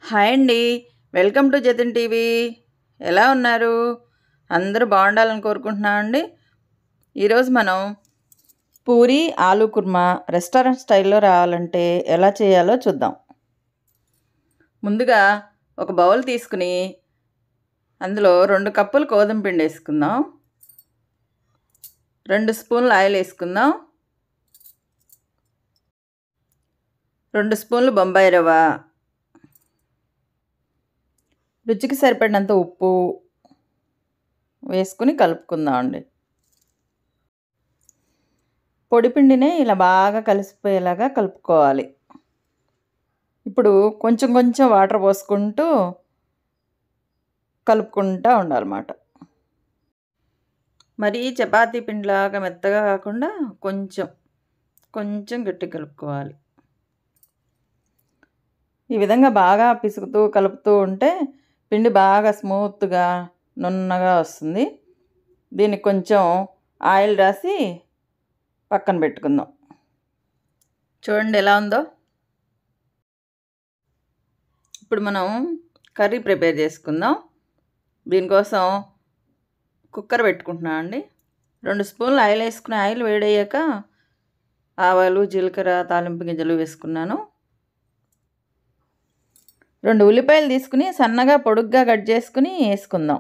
Hi అండి. Welcome to Jatin TV. ఎలా ఉన్నారు? అందరూ బాగుండాలని కోరుకుంటున్నామండి. ఈరోజు మనం పూరి ఆలూ కుర్మా రెస్టారెంట్ స్టైల్లో రావాలంటే ఎలా చేయాలో చూద్దాం. ముందుగా ఒక బౌల్ తీసుకుని అందులో 2 కప్పులు గోధుమ పిండి వేసుకుందాం. 2 స్పూన్లు ఆయిల్ వేసుకుందాం. 2 స్పూన్లు బొంబాయి రవ్వ, రుచికి సరిపడినంత ఉప్పు వేసుకుని కలుపుకుందాం అండి. పొడిపిండినే ఇలా బాగా కలిసిపోయేలాగా కలుపుకోవాలి. ఇప్పుడు కొంచెం కొంచెం వాటర్ పోసుకుంటూ కలుపుకుంటూ ఉండాలన్నమాట. మరి చపాతీ పిండిలాగా మెత్తగా కాకుండా కొంచెం కొంచెం గట్టి కలుపుకోవాలి. ఈ విధంగా బాగా పిసుకుతూ కలుపుతూ ఉంటే పిండి బాగా స్మూత్గా నున్నగా వస్తుంది. దీనికి కొంచెం ఆయిల్ రాసి పక్కన పెట్టుకుందాం. చూడండి ఎలా ఉందో. ఇప్పుడు మనం కర్రీ ప్రిపేర్ చేసుకుందాం. దీనికోసం కుక్కర్ పెట్టుకుంటున్నాం అండి. 2 స్పూన్లు ఆయిల్ వేసుకుని ఆయిల్ వేడయ్యాక ఆవాలు, జీలకర్ర, తాలింపు గింజలు వేసుకున్నాను. 2 ఉల్లిపాయలు తీసుకుని సన్నగా పొడుగ్గా కట్ చేసుకుని వేసుకుందాం.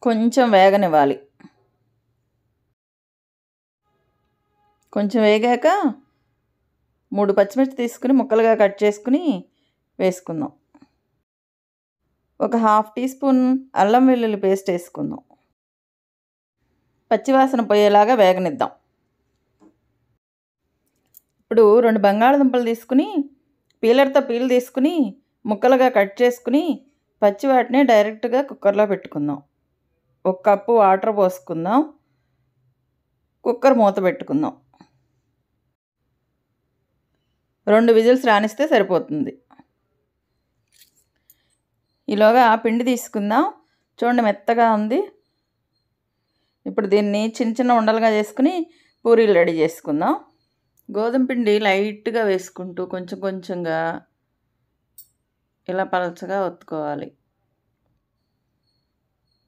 కొంచెం వేగనివ్వాలి. కొంచెం వేగాక 3 పచ్చిమిర్చి తీసుకుని ముక్కలుగా కట్ చేసుకుని వేసుకుందాం. ఒక 1/2 టీ స్పూన్ అల్లం వెల్లుల్లి పేస్ట్ వేసుకుందాం. పచ్చివాసన పోయేలాగా వేగనిద్దాం. ఇప్పుడు 2 బంగాళదుంపలు తీసుకుని పీలర్తో పీల్ తీసుకుని ముక్కలుగా కట్ చేసుకుని పచ్చి వాటిని డైరెక్ట్గా కుక్కర్లో పెట్టుకుందాం. 1 కప్పు వాటర్ పోసుకుందాం. కుక్కర్ మూత పెట్టుకుందాం. 2 విజిల్స్ రానిస్తే సరిపోతుంది. ఈలోగా పిండి తీసుకుందాం. చూడండి మెత్తగా ఉంది. ఇప్పుడు దీన్ని చిన్న చిన్న ఉండలుగా చేసుకుని పూరీలు రెడీ చేసుకుందాం. గోధుమ పిండి లైట్గా వేసుకుంటూ కొంచెం కొంచెంగా ఇలా పలచగా ఒత్తుకోవాలి.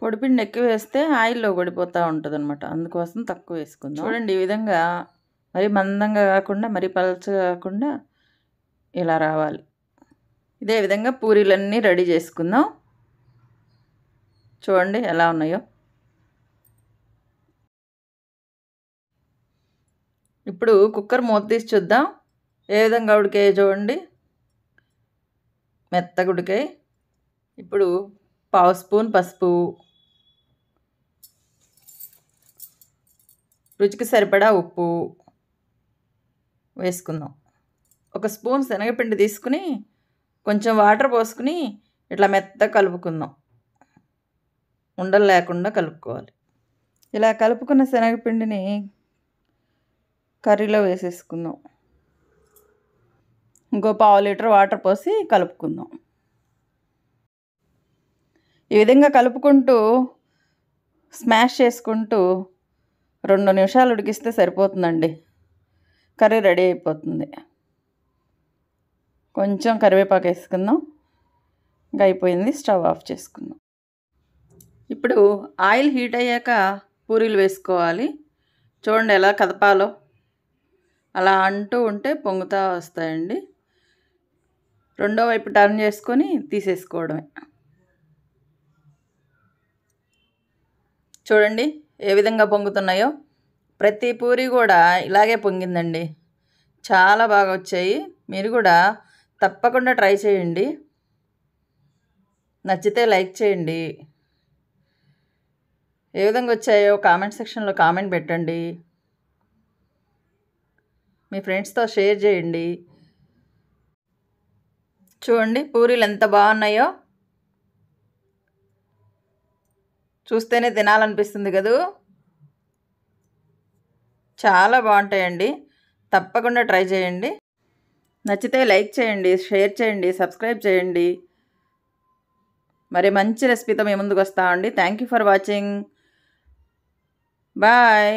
పొడిపిండి ఎక్కువ వేస్తే ఆయిల్లో పడిపోతూ ఉంటుంది అనమాట. అందుకోసం తక్కువ వేసుకుందాం. చూడండి ఈ విధంగా మరి మందంగా కాకుండా మరి పలచగా కాకుండా ఇలా రావాలి. ఇదే విధంగా పూరీలన్నీ రెడీ చేసుకుందాం. చూడండి ఎలా ఉన్నాయో. ఇప్పుడు కుక్కర్ మూత తీసి చూద్దాం ఏ విధంగా ఉడికాయో. చూడండి మెత్తగా ఉడికాయి. ఇప్పుడు 1/2 స్పూన్ పసుపు, రుచికి సరిపడా ఉప్పు వేసుకుందాం. 1 స్పూన్ శనగపిండి తీసుకుని కొంచెం వాటర్ పోసుకుని ఇట్లా మెత్తగా కలుపుకుందాం. ఉండలు లేకుండా కలుపుకోవాలి. ఇలా కలుపుకున్న శనగపిండిని కర్రీలో వేసేసుకుందాం. ఇంకో 1/2 లీటర్ వాటర్ పోసి కలుపుకుందాం. ఈ విధంగా కలుపుకుంటూ స్మాష్ చేసుకుంటూ 2 నిమిషాలు ఉడికిస్తే సరిపోతుందండి. కర్రీ రెడీ అయిపోతుంది. కొంచెం కరివేపాకు వేసుకుందాం. ఇంకా అయిపోయింది. స్టవ్ ఆఫ్ చేసుకుందాం. ఇప్పుడు ఆయిల్ హీట్ అయ్యాక పూరీలు వేసుకోవాలి. చూడండి ఎలా కదపాలో. అలా అంటూ ఉంటే పొంగుతూ వస్తాయండి. రెండో వైపు టర్న్ చేసుకొని తీసేసుకోవడమే. చూడండి ఏ విధంగా పొంగుతున్నాయో. ప్రతి పూరి కూడా ఇలాగే పొంగిందండి. చాలా బాగా వచ్చాయి. మీరు కూడా తప్పకుండా ట్రై చేయండి. నచ్చితే లైక్ చేయండి. ఏ విధంగా వచ్చాయో కామెంట్ సెక్షన్లో కామెంట్ పెట్టండి. మీ ఫ్రెండ్స్తో షేర్ చేయండి. చూడండి పూరీలు ఎంత బాగున్నాయో. చూస్తేనే తినాలనిపిస్తుంది కదూ. చాలా బాగుంటాయండి. తప్పకుండా ట్రై చేయండి. నచ్చితే లైక్ చేయండి, షేర్ చేయండి, సబ్స్క్రైబ్ చేయండి. మరి మంచి రెసిపీతో మీ ముందుకు వస్తామండి. Thank you for watching. Bye.